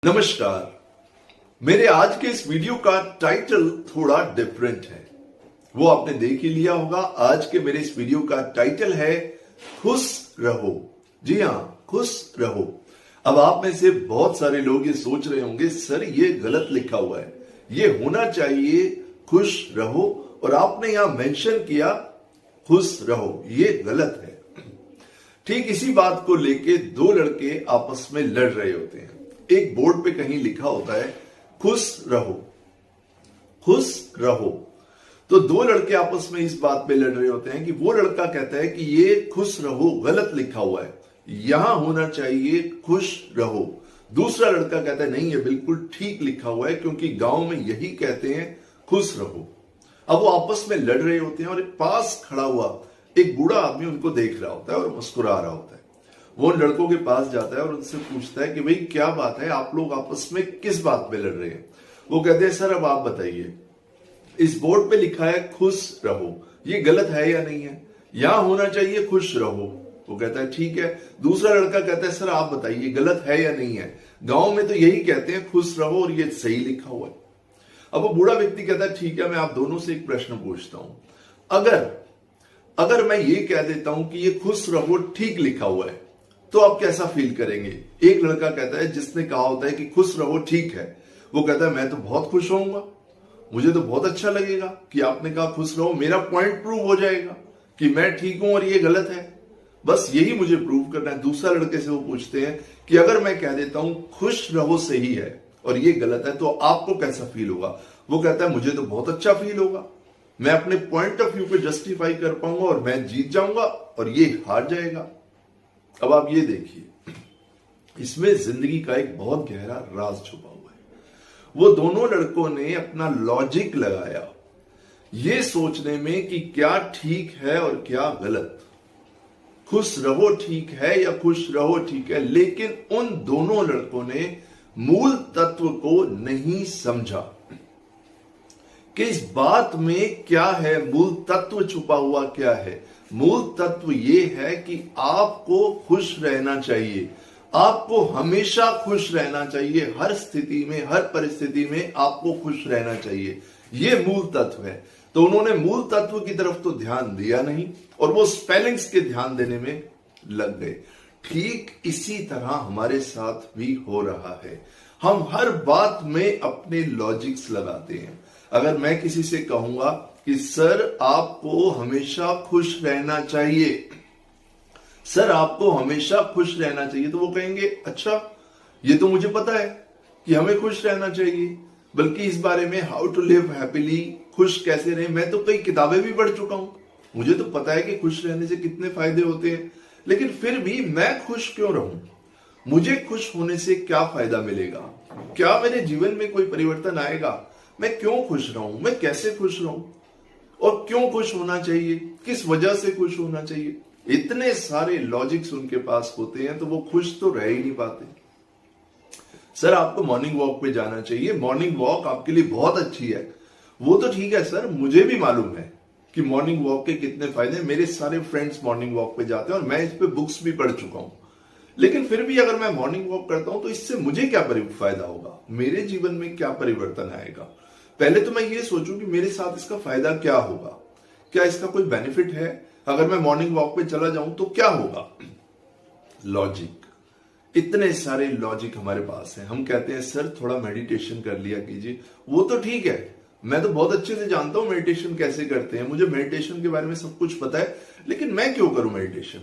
नमस्कार। मेरे आज के इस वीडियो का टाइटल थोड़ा डिफरेंट है, वो आपने देख ही लिया होगा। आज के मेरे इस वीडियो का टाइटल है खुश रहो। जी हां, खुश रहो। अब आप में से बहुत सारे लोग ये सोच रहे होंगे, सर ये गलत लिखा हुआ है, ये होना चाहिए खुश रहो, और आपने यहां मेंशन किया खुश रहो, ये गलत है। ठीक इसी बात को लेके दो लड़के आपस में लड़ रहे होते हैं। एक बोर्ड पे कहीं लिखा होता है खुश रहो, खुश रहो। तो दो लड़के आपस में इस बात पे लड़ रहे होते हैं कि वो लड़का कहता है कि ये खुश रहो गलत लिखा हुआ है, यहां होना चाहिए खुश रहो। दूसरा लड़का कहता है नहीं, ये बिल्कुल ठीक लिखा हुआ है, क्योंकि गांव में यही कहते हैं खुश रहो। अब वो आपस में लड़ रहे होते हैं और एक पास खड़ा हुआ एक बूढ़ा आदमी उनको देख रहा होता है और मुस्कुरा रहा होता है। वो उन लड़कों के पास जाता है और उनसे पूछता है कि भाई क्या बात है, आप लोग आपस में किस बात पे लड़ रहे हैं। वो कहते हैं सर अब आप बताइए, इस बोर्ड पे लिखा है खुश रहो, ये गलत है या नहीं है? यहां होना चाहिए खुश रहो। वो कहता है ठीक है। दूसरा लड़का कहता है सर आप बताइए गलत है या नहीं है? गांव में तो यही कहते हैं खुश रहो और ये सही लिखा हुआ है। अब वो बूढ़ा व्यक्ति कहता है ठीक है, मैं आप दोनों से एक प्रश्न पूछता हूं। अगर मैं ये कह देता हूं कि ये खुश रहो ठीक लिखा हुआ है, तो आप कैसा फील करेंगे? एक लड़का कहता है, जिसने कहा होता है कि खुश रहो ठीक है, वो कहता है मैं तो बहुत खुश होऊंगा, मुझे तो बहुत अच्छा लगेगा कि आपने कहा खुश रहो, मेरा पॉइंट प्रूव हो जाएगा कि मैं ठीक हूं और ये गलत है, बस यही मुझे प्रूव करना है। दूसरा लड़के से वो पूछते हैं कि अगर मैं कह देता हूं खुश रहो सही है और ये गलत है, तो आपको कैसा फील होगा? वो कहता है मुझे तो बहुत अच्छा फील होगा, मैं अपने पॉइंट ऑफ व्यू को जस्टिफाई कर पाऊंगा और मैं जीत जाऊंगा और ये हार जाएगा। अब आप ये देखिए, इसमें जिंदगी का एक बहुत गहरा राज छुपा हुआ है। वो दोनों लड़कों ने अपना लॉजिक लगाया ये सोचने में कि क्या ठीक है और क्या गलत, खुश रहो ठीक है या खुश रहो ठीक है, लेकिन उन दोनों लड़कों ने मूल तत्व को नहीं समझा कि इस बात में क्या है, मूल तत्व छुपा हुआ क्या है। मूल तत्व यह है कि आपको खुश रहना चाहिए, आपको हमेशा खुश रहना चाहिए, हर स्थिति में हर परिस्थिति में आपको खुश रहना चाहिए, यह मूल तत्व है। तो उन्होंने मूल तत्व की तरफ तो ध्यान दिया नहीं और वो स्पेलिंग्स के ध्यान देने में लग गए। ठीक इसी तरह हमारे साथ भी हो रहा है। हम हर बात में अपने लॉजिक्स लगाते हैं। अगर मैं किसी से कहूंगा कि सर आपको हमेशा खुश रहना चाहिए, सर आपको हमेशा खुश रहना चाहिए, तो वो कहेंगे अच्छा ये तो मुझे पता है कि हमें खुश रहना चाहिए, बल्कि इस बारे में हाउ टू लिव हैप्पीली, खुश कैसे रहे, मैं तो कई किताबें भी पढ़ चुका हूं, मुझे तो पता है कि खुश रहने से कितने फायदे होते हैं, लेकिन फिर भी मैं खुश क्यों रहूं? मुझे खुश होने से क्या फायदा मिलेगा? क्या मेरे जीवन में कोई परिवर्तन आएगा? मैं क्यों खुश रहूं? मैं कैसे खुश रहूं? और क्यों खुश होना चाहिए? किस वजह से खुश होना चाहिए? इतने सारे लॉजिक्स उनके पास होते हैं तो वो खुश तो रह ही नहीं पाते। सर आपको मॉर्निंग वॉक पे जाना चाहिए, मॉर्निंग वॉक आपके लिए बहुत अच्छी है। वो तो ठीक है सर, मुझे भी मालूम है कि मॉर्निंग वॉक के कितने फायदे, मेरे सारे फ्रेंड्स मॉर्निंग वॉक पे जाते हैं और मैं इस पे बुक्स भी पढ़ चुका हूं। लेकिन फिर भी अगर मैं मॉर्निंग वॉक करता हूं तो इससे मुझे क्या फायदा होगा? मेरे जीवन में क्या परिवर्तन आएगा? पहले तो मैं ये सोचूं कि मेरे साथ इसका फायदा क्या होगा, क्या इसका कोई बेनिफिट है? अगर मैं मॉर्निंग वॉक पे चला जाऊं तो क्या होगा? लॉजिक, इतने सारे लॉजिक हमारे पास है। हम कहते हैं सर थोड़ा मेडिटेशन कर लिया कीजिए, वो तो ठीक है, मैं तो बहुत अच्छे से जानता हूं मेडिटेशन कैसे करते हैं, मुझे मेडिटेशन के बारे में सब कुछ पता है, लेकिन मैं क्यों करूं मेडिटेशन?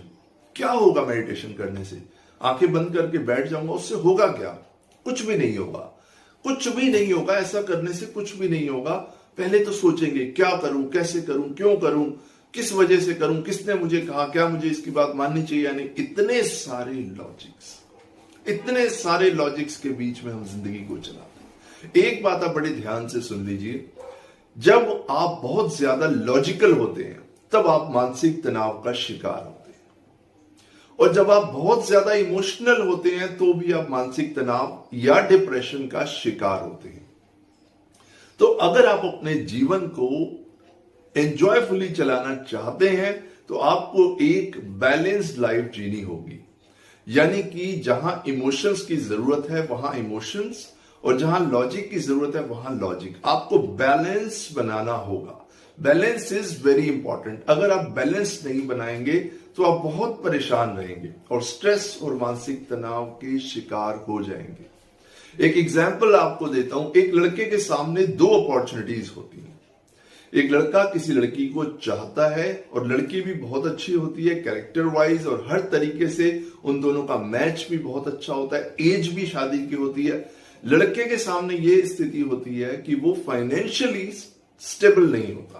क्या होगा मेडिटेशन करने से? आंखें बंद करके बैठ जाऊंगा, उससे होगा क्या? कुछ भी नहीं होगा, कुछ भी नहीं होगा। ऐसा करने से कुछ भी नहीं होगा। पहले तो सोचेंगे क्या करूं, कैसे करूं, क्यों करूं, किस वजह से करूं, किसने मुझे कहा, क्या मुझे इसकी बात माननी चाहिए या नहीं। इतने सारे लॉजिक्स के बीच में हम जिंदगी को चलाते हैं। एक बात आप बड़े ध्यान से सुन लीजिए, जब आप बहुत ज्यादा लॉजिकल होते हैं तब आप मानसिक तनाव का शिकार होते हैं, और जब आप बहुत ज्यादा इमोशनल होते हैं तो भी आप मानसिक तनाव या डिप्रेशन का शिकार होते हैं। तो अगर आप अपने जीवन को एंजॉयफुली चलाना चाहते हैं तो आपको एक बैलेंस्ड लाइफ जीनी होगी। यानी कि जहां इमोशंस की जरूरत है वहां इमोशंस, और जहां लॉजिक की जरूरत है वहां लॉजिक। आपको बैलेंस बनाना होगा। Balance is very important. अगर आप बैलेंस नहीं बनाएंगे तो आप बहुत परेशान रहेंगे और स्ट्रेस और मानसिक तनाव के शिकार हो जाएंगे। एक एग्जाम्पल आपको देता हूं। एक लड़के के सामने दो अपॉर्चुनिटीज होती हैं। एक लड़का किसी लड़की को चाहता है और लड़की भी बहुत अच्छी होती है कैरेक्टर वाइज, और हर तरीके से उन दोनों का मैच भी बहुत अच्छा होता है, एज भी शादी की होती है। लड़के के सामने यह स्थिति होती है कि वो फाइनेंशियली स्टेबल नहीं होता,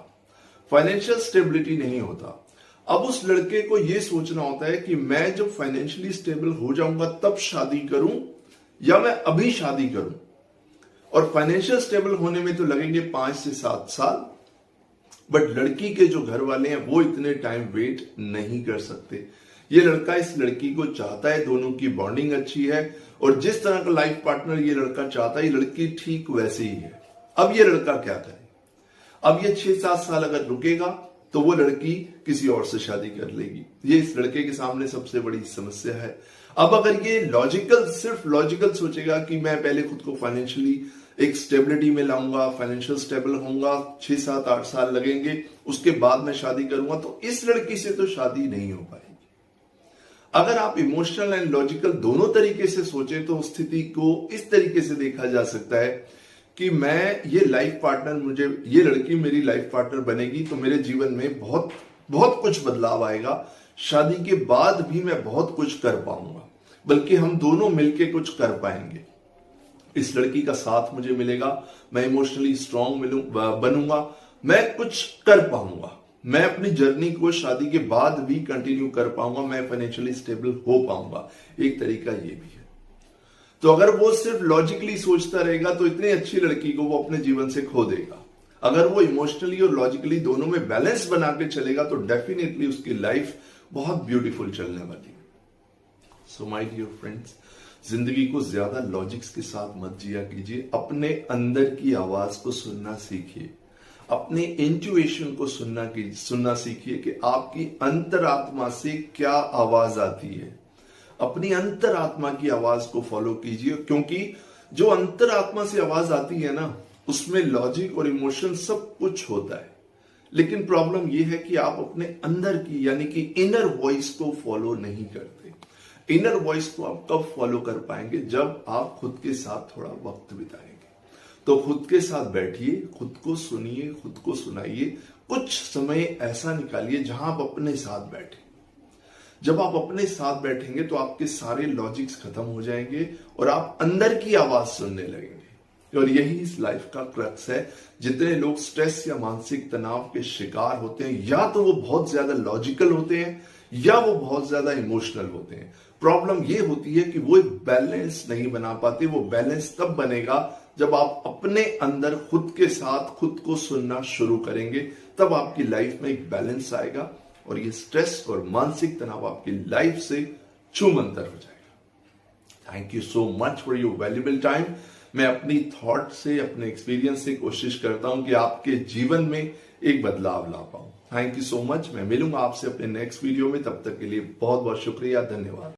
फाइनेंशियल स्टेबिलिटी नहीं होता। अब उस लड़के को यह सोचना होता है कि मैं जब फाइनेंशियली स्टेबल हो जाऊंगा तब शादी करूं या मैं अभी शादी करूं। और फाइनेंशियल स्टेबल होने में तो लगेंगे 5 से 7 साल, बट लड़की के जो घर वाले हैं वो इतने टाइम वेट नहीं कर सकते। ये लड़का इस लड़की को चाहता है, दोनों की बॉन्डिंग अच्छी है, और जिस तरह का लाइफ पार्टनर ये लड़का चाहता है ये लड़की ठीक वैसे ही है। अब ये लड़का क्या करे? अब ये 6-7 साल अगर रुकेगा तो वो लड़की किसी और से शादी कर लेगी। ये इस लड़के के सामने सबसे बड़ी समस्या है। अब अगर ये सिर्फ लॉजिकल सोचेगा कि मैं पहले खुद को फाइनेंशियली एक स्टेबिलिटी में लाऊंगा, फाइनेंशियल स्टेबल होऊंगा, 6-7-8 साल लगेंगे, उसके बाद मैं शादी करूंगा, तो इस लड़की से तो शादी नहीं हो पाएगी। अगर आप इमोशनल एंड लॉजिकल दोनों तरीके से सोचें तो स्थिति को इस तरीके से देखा जा सकता है कि ये लड़की मेरी लाइफ पार्टनर बनेगी तो मेरे जीवन में बहुत बहुत कुछ बदलाव आएगा। शादी के बाद भी मैं बहुत कुछ कर पाऊंगा, बल्कि हम दोनों मिलके कुछ कर पाएंगे। इस लड़की का साथ मुझे मिलेगा, मैं इमोशनली स्ट्रांग बनूंगा, मैं कुछ कर पाऊंगा, मैं अपनी जर्नी को शादी के बाद भी कंटिन्यू कर पाऊंगा, मैं फाइनेंशियली स्टेबल हो पाऊंगा। एक तरीका ये भी है। तो अगर वो सिर्फ लॉजिकली सोचता रहेगा तो इतनी अच्छी लड़की को वो अपने जीवन से खो देगा। अगर वो इमोशनली और लॉजिकली दोनों में बैलेंस बना के चलेगा तो डेफिनेटली उसकी लाइफ बहुत ब्यूटीफुल चलने वाली है। सो माय डियर फ्रेंड्स, जिंदगी को ज्यादा लॉजिक्स के साथ मत जिया कीजिए। अपने अंदर की आवाज को सुनना सीखिए, अपने इंट्यूएशन को सुनना सीखिए कि आपकी अंतरात्मा से क्या आवाज आती है। अपनी अंतरात्मा की आवाज को फॉलो कीजिए, क्योंकि जो अंतरात्मा से आवाज आती है ना, उसमें लॉजिक और इमोशन सब कुछ होता है। लेकिन प्रॉब्लम यह है कि आप अपने अंदर की यानी कि इनर वॉइस को फॉलो नहीं करते। इनर वॉइस को आप कब फॉलो कर पाएंगे? जब आप खुद के साथ थोड़ा वक्त बिताएंगे। तो खुद के साथ बैठिए, खुद को सुनिए, खुद को सुनाइए। कुछ समय ऐसा निकालिए जहां आप अपने साथ बैठे। जब आप अपने साथ बैठेंगे तो आपके सारे लॉजिक्स खत्म हो जाएंगे और आप अंदर की आवाज सुनने लगेंगे। और यही इस लाइफ का क्रक्स है। जितने लोग स्ट्रेस या मानसिक तनाव के शिकार होते हैं, या तो वो बहुत ज्यादा लॉजिकल होते हैं या वो बहुत ज्यादा इमोशनल होते हैं। प्रॉब्लम ये होती है कि वो एक बैलेंस नहीं बना पाते। वो बैलेंस तब बनेगा जब आप अपने अंदर खुद के साथ खुद को सुनना शुरू करेंगे, तब आपकी लाइफ में एक बैलेंस आएगा और ये स्ट्रेस और मानसिक तनाव आपकी लाइफ से छूमंतर हो जाएगा। Thank you so much for your valuable time. मैं अपनी थॉट से, अपने एक्सपीरियंस से कोशिश करता हूं कि आपके जीवन में एक बदलाव ला पाऊं। Thank you so much. मैं मिलूंगा आपसे अपने नेक्स्ट वीडियो में। तब तक के लिए बहुत बहुत शुक्रिया, धन्यवाद।